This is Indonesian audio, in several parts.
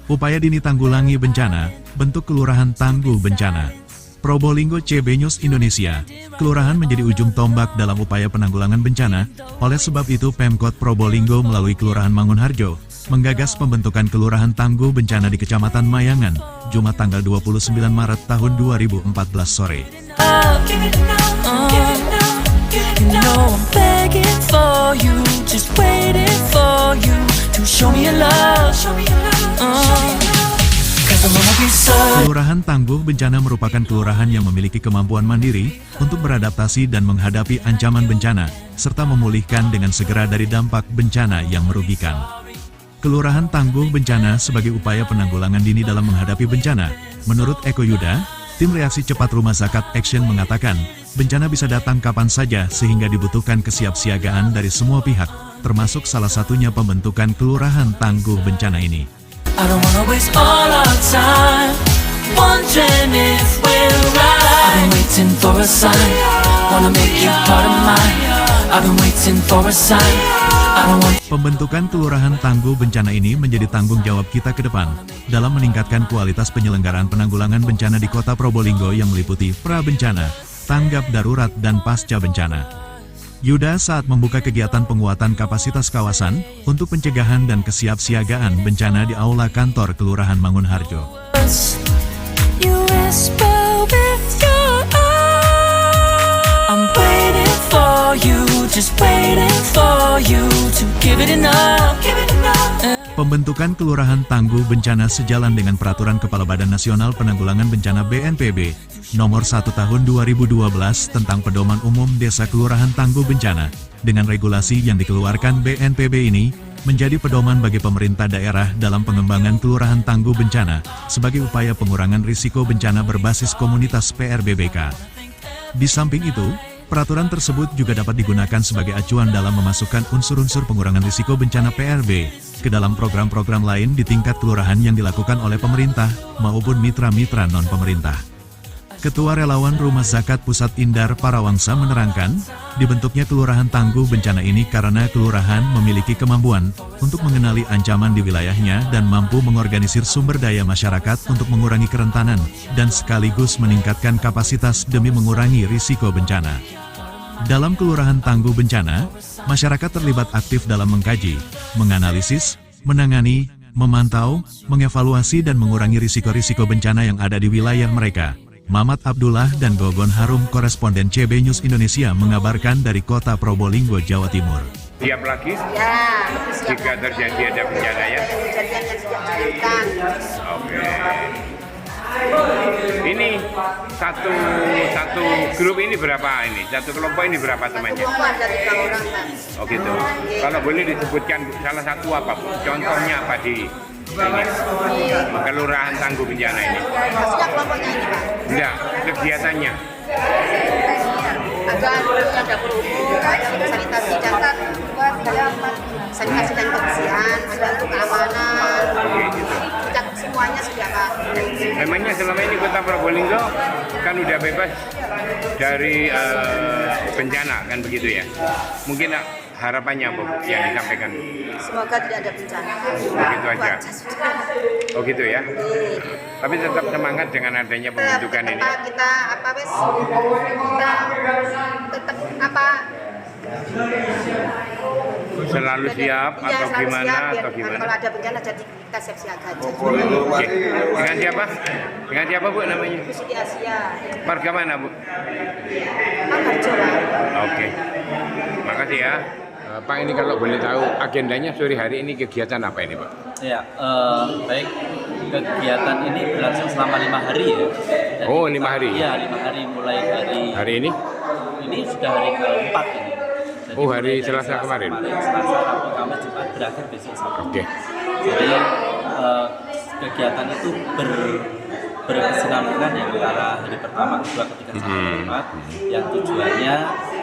Upaya dini tanggulangi bencana, bentuk Kelurahan Tangguh Bencana. Probolinggo CB News Indonesia, kelurahan menjadi ujung tombak dalam upaya penanggulangan bencana, oleh sebab itu Pemkot Probolinggo melalui Kelurahan Mangunharjo, menggagas pembentukan Kelurahan Tangguh Bencana di Kecamatan Mayangan, Jumat tanggal 29 Maret tahun 2014 sore. Kelurahan Tangguh Bencana merupakan kelurahan yang memiliki kemampuan mandiri untuk beradaptasi dan menghadapi ancaman bencana, serta memulihkan dengan segera dari dampak bencana yang merugikan. Kelurahan Tangguh Bencana sebagai upaya penanggulangan dini dalam menghadapi bencana. Menurut Eko Yuda, tim reaksi cepat Rumah Zakat Action mengatakan, bencana bisa datang kapan saja sehingga dibutuhkan kesiapsiagaan dari semua pihak, termasuk salah satunya pembentukan Kelurahan Tangguh Bencana ini. I don't wanna waste all our time wondering if we're right. I've been waiting for a sign, wanna make you part of mine. I've been waiting for a sign. Pembentukan Kelurahan Tangguh Bencana ini menjadi tanggung jawab kita ke depan dalam meningkatkan kualitas penyelenggaraan penanggulangan bencana di Kota Probolinggo yang meliputi pra-bencana, tanggap darurat dan pasca bencana. Yuda saat membuka kegiatan penguatan kapasitas kawasan untuk pencegahan dan kesiapsiagaan bencana di Aula Kantor Kelurahan Mangunharjo. Pembentukan Kelurahan Tangguh Bencana sejalan dengan Peraturan Kepala Badan Nasional Penanggulangan Bencana BNPB Nomor 1 Tahun 2012 tentang Pedoman Umum Desa Kelurahan Tangguh Bencana. Dengan regulasi yang dikeluarkan BNPB ini, menjadi pedoman bagi pemerintah daerah dalam pengembangan Kelurahan Tangguh Bencana sebagai upaya pengurangan risiko bencana berbasis komunitas PRBBK. Di samping itu, peraturan tersebut juga dapat digunakan sebagai acuan dalam memasukkan unsur-unsur pengurangan risiko bencana PRB ke dalam program-program lain di tingkat kelurahan yang dilakukan oleh pemerintah maupun mitra-mitra non-pemerintah. Ketua Relawan Rumah Zakat Pusat Indar Parawangsa menerangkan, dibentuknya Kelurahan Tangguh Bencana ini karena kelurahan memiliki kemampuan untuk mengenali ancaman di wilayahnya dan mampu mengorganisir sumber daya masyarakat untuk mengurangi kerentanan dan sekaligus meningkatkan kapasitas demi mengurangi risiko bencana. Dalam Kelurahan Tangguh Bencana, masyarakat terlibat aktif dalam mengkaji, menganalisis, menangani, memantau, mengevaluasi dan mengurangi risiko-risiko bencana yang ada di wilayah mereka. Mamat Abdullah dan Gogon Harum, koresponden CB News Indonesia mengabarkan dari Kota Probolinggo, Jawa Timur. Siap lagi? Ya, siap. Jika terjadi ada bencana ya? Kejadian yang sudah dilakukan. Oke. Ini satu grup ini berapa ini? Satu kelompok ini berapa temannya? Kelompok ada 3 orang, Pak. Oh gitu. Kalau boleh disebutkan salah satu apa, Bu? Contohnya apa di ini? Kelurahan Tangguh Bencana ini? Maksudnya kelompoknya ini, Pak? Enggak, kegiatannya. Ada dapur umum, ada untuk sanitasi dan kebersihan, ada untuk keamanan. Oke, gitu. Kita semuanya sudah, Pak. Memangnya selama ini Kota Probolinggo kan udah bebas dari bencana kan begitu ya? Mungkin harapannya Bu yang disampaikan? Semoga tidak ada bencana. Begitu aja. Oh gitu ya? Tapi tetap semangat dengan adanya pembentukan ini. Kita tetap selalu siap ya, atau selalu gimana siap, atau gimana? Kalau ada bencana jadi kita siap-siaga aja. Oke. Dengan siapa? Dengan siapa Bu namanya? Itu di Asia. Warga mana Bu? Mangunharjo, Pak. Oke. Makasih ya. Pak, ini kalau boleh tahu agendanya sore hari ini kegiatan apa ini Pak? Ya, baik. Kegiatan ini berlangsung selama 5 hari ya. Jadi Oh, 5 hari? Iya, 5 hari mulai dari... Hari ini? Ini sudah hari keempat ini. Jadi Oh, hari mulai dari Selasa kemarin? Selasa, Rabu, Kamis, Jumat, berakhir besok Sabtu. Oke. Jadi kegiatan itu berkesinambungan ya antara hari pertama, kedua, ketiga, sampai keempat, yang tujuannya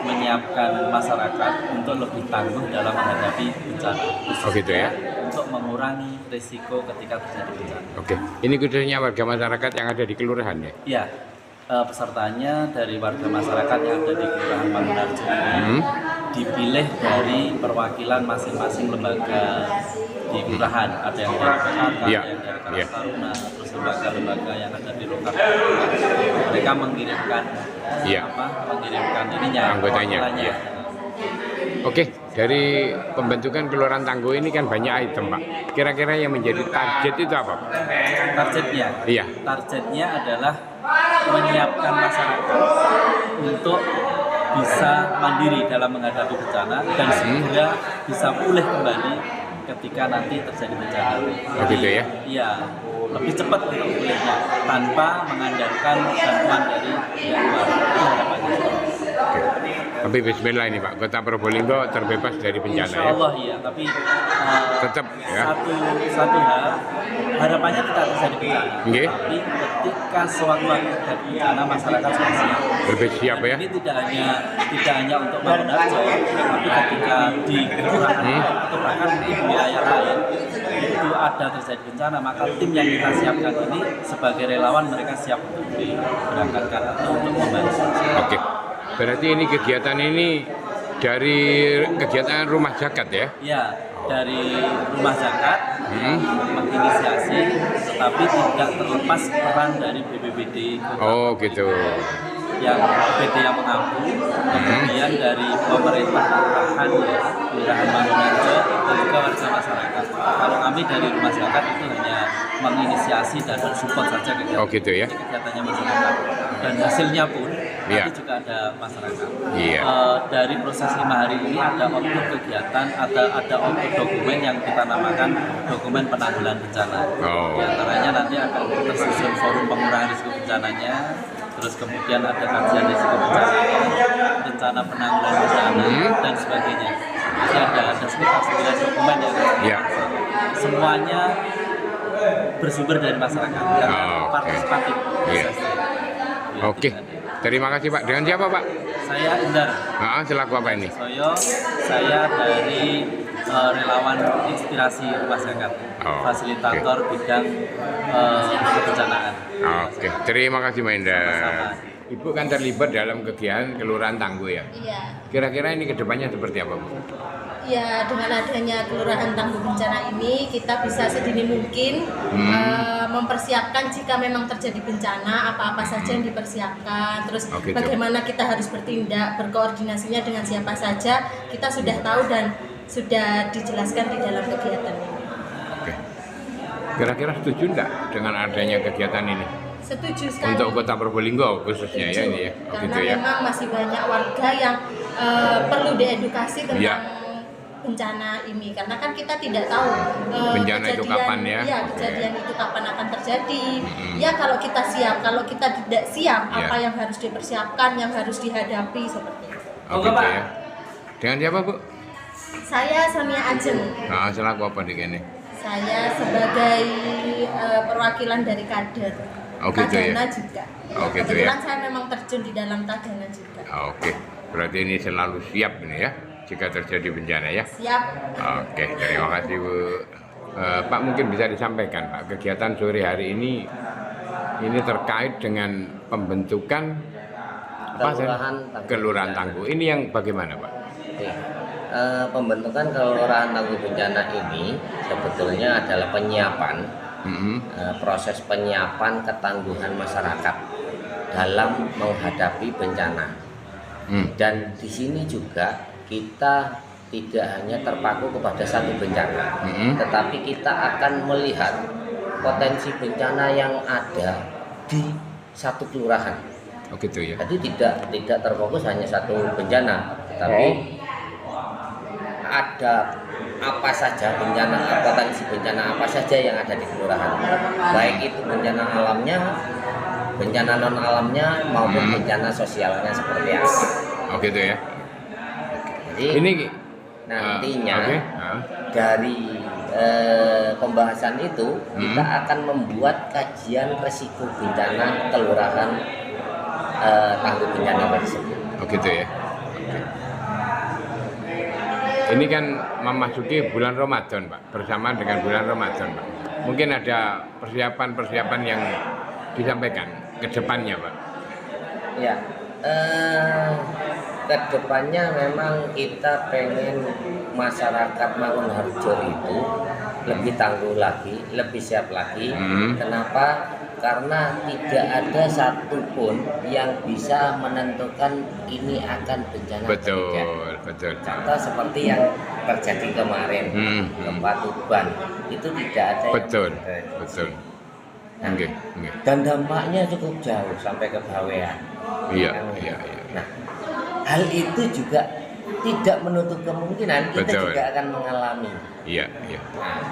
menyiapkan masyarakat untuk lebih tangguh dalam menghadapi bencana. Oh gitu ya? Untuk mengurangi risiko ketika terjadi bencana. Oke. Ini khususnya warga masyarakat yang ada di kelurahan ya? Ya, pesertanya dari warga masyarakat yang ada di Kelurahan Mangunharjo ini dipilih dari perwakilan masing-masing lembaga di kelurahan. Ada yang dari PKK, Iya, ada yang dari Karang iya. Taruna, terus lembaga-lembaga yang ada di lokal. Mereka mengirimkan Iya. mengirimkan ininya, Anggotanya, perwakilannya. iya. Oke, dari pembentukan Kelurahan Tangguh ini kan banyak item, Pak. Kira-kira yang menjadi target itu apa, Pak? Targetnya, Iya. targetnya adalah menyiapkan masyarakat untuk bisa mandiri dalam menghadapi bencana dan segera bisa pulih kembali ketika nanti terjadi bencana. Oh, gitu ya? Iya, lebih cepat untuk pulihnya tanpa mengandalkan bantuan dari pihak luar. Itu harapannya. Oke. Tapi bismillah ini, Pak. Kota Probolinggo terbebas dari bencana Insya ya. Allah iya, tapi Tetap ya. satu hal harapannya tidak terjadi bencana. Nggih. Tapi ketika sewaktu-waktu terjadi bencana masyarakat sudah siap. Lebih siap Dan ya. ini tidak hanya untuk Mangunarjo, tapi ketika di kelurahan atau bahkan di wilayah lain itu ada terjadi bencana, maka tim yang kita siapkan ini sebagai relawan mereka siap untuk diberangkatkan atau untuk membantu. Oke. Berarti ini kegiatan ini dari kegiatan rumah zakat ya? Ya, dari rumah zakat menginisiasi, tetapi tidak terlepas peran dari BPBD Oh gitu. yang BPBD yang mengampu, kemudian dari pemerintah kelurahan Mangunarjo dan juga warga masyarakat. Kalau kami dari rumah zakat itu hanya menginisiasi dan support saja kegiatan, Oh gitu ya. kegiatannya masyarakat, dan hasilnya pun Iya. nanti juga ada masyarakat. Iya. Dari proses 5 hari ini ada output kegiatan, ada output dokumen yang kita namakan dokumen penanggulangan bencana. Oh. Di antaranya nanti akan tersusun forum pengurangan risiko bencananya, terus kemudian ada kajian risiko bencananya, rencana penanggulangan bencana dan sebagainya. Jadi ada sekitar 9 dokumen yang Iya. semuanya bersumber dari masyarakat dan Oh, oke. partisipatif. Iya. Ya, Oke. Terima kasih Pak. Dengan siapa Pak? Saya Indar Selaku apa ini? Soyo, saya dari relawan inspirasi rumah zakat, Oh, fasilitator bidang kebencanaan. Oke. Terima kasih Mbak Indah. Sama-sama. Ibu kan terlibat dalam kegiatan Kelurahan Tangguh ya. Iya. Kira-kira ini kedepannya seperti apa Bu? Ya, dengan adanya Kelurahan Tangguh Bencana ini kita bisa sedini mungkin mempersiapkan jika memang terjadi bencana apa-apa saja yang dipersiapkan, terus Oh, gitu. bagaimana kita harus bertindak, berkoordinasinya dengan siapa saja kita sudah tahu dan sudah dijelaskan di dalam kegiatan ini. Oke. Kira-kira setuju enggak dengan adanya kegiatan ini? Setuju sekali. Untuk Kota Probolinggo khususnya ya ini ya. Oh, Karena gitu ya. memang masih banyak warga yang perlu diedukasi tentang Iya. bencana ini, karena kan kita tidak tahu Bencana itu kapan ya? Iya, kejadian itu kapan akan terjadi. Ya kalau kita siap, kalau kita tidak siap, Iya. apa yang harus dipersiapkan, yang harus dihadapi seperti itu. Oh gitu ya. Dengan siapa Bu? Saya Sonia Ajeng. Selaku apa di sini? Saya sebagai perwakilan dari kader. Oh, gitu ya? Tagana juga. Oh, gitu Kebetulan ya? saya memang terjun di dalam Tagana juga. Oke. Berarti ini selalu siap ini ya jika terjadi bencana ya. Siap. Oke, terima kasih Bu. Pak mungkin bisa disampaikan Pak kegiatan sore hari ini terkait dengan pembentukan Kelurahan Tangguh. Ini yang bagaimana Pak? Oke. Pembentukan Kelurahan Tangguh Bencana ini sebetulnya adalah penyiapan, proses penyiapan ketangguhan masyarakat dalam menghadapi bencana. Dan di sini juga kita tidak hanya terpaku kepada satu bencana, tetapi kita akan melihat potensi bencana yang ada di satu kelurahan. Oh gitu ya. Jadi tidak terfokus hanya satu bencana, tetapi ada apa saja bencana, potensi bencana apa saja yang ada di kelurahan, baik itu bencana alamnya, bencana non alamnya maupun bencana sosialnya seperti apa. Oh gitu ya. Jadi Ini nantinya oke. dari pembahasan itu kita akan membuat kajian resiko bencana kelurahan Tangguh Bencana tersebut. Oh gitu ya. Ini kan memasuki bulan Ramadan, Pak. Bersamaan dengan bulan Ramadan, Pak. Mungkin ada persiapan-persiapan yang disampaikan ke depannya, Pak. Ya, kedepannya memang kita pengen masyarakat Mangunharjo itu lebih tangguh lagi, lebih siap lagi. Kenapa? Karena tidak ada satupun yang bisa menentukan ini akan bencana atau tidak. Betul. Contoh seperti yang terjadi kemarin, gempa Tuban, itu tidak ada Betul. Nah, Oke. dan dampaknya cukup jauh sampai ke Bawean. Iya. Nah, hal itu juga tidak menutup kemungkinan kita Betul. juga akan mengalami. Iya. Nah,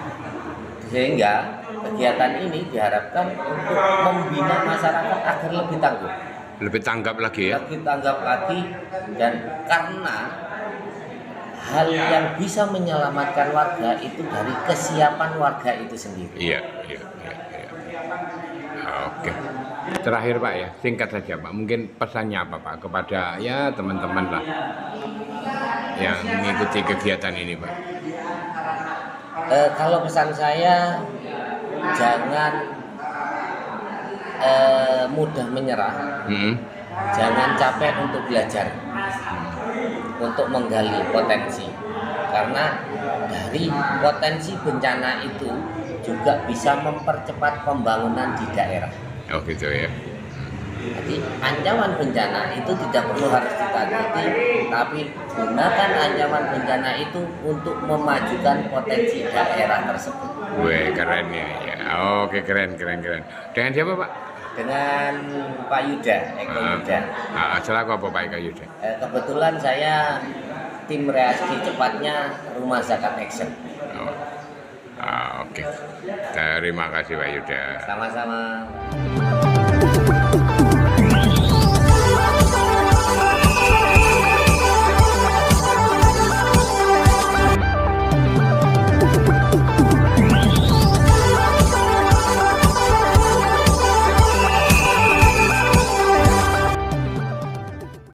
sehingga kegiatan ini diharapkan untuk membina masyarakat agar lebih tangguh, Lebih tanggap lagi ya. lebih tanggap lagi, dan karena hal yang bisa menyelamatkan warga itu dari kesiapan warga itu sendiri. Iya. Oke. Terakhir Pak ya, singkat saja Pak. Mungkin pesannya apa Pak kepada ya teman-teman lah yang mengikuti kegiatan ini Pak? Kalau pesan saya, jangan mudah menyerah, jangan capek untuk belajar, untuk menggali potensi. Karena dari potensi bencana itu juga bisa mempercepat pembangunan di daerah. Oh gitu ya. Jadi ancaman bencana itu tidak perlu harus ditakuti, tapi gunakan ancaman bencana itu untuk memajukan potensi daerah tersebut. Wih keren ya. Oke keren. Dengan siapa Pak? Dengan Pak Yuda, Eko Yuda. Selaku apa Pak Eko Yuda? Kebetulan saya tim reaksi cepatnya Rumah Zakat Action. Oke. Terima kasih Pak Yuda. Sama-sama.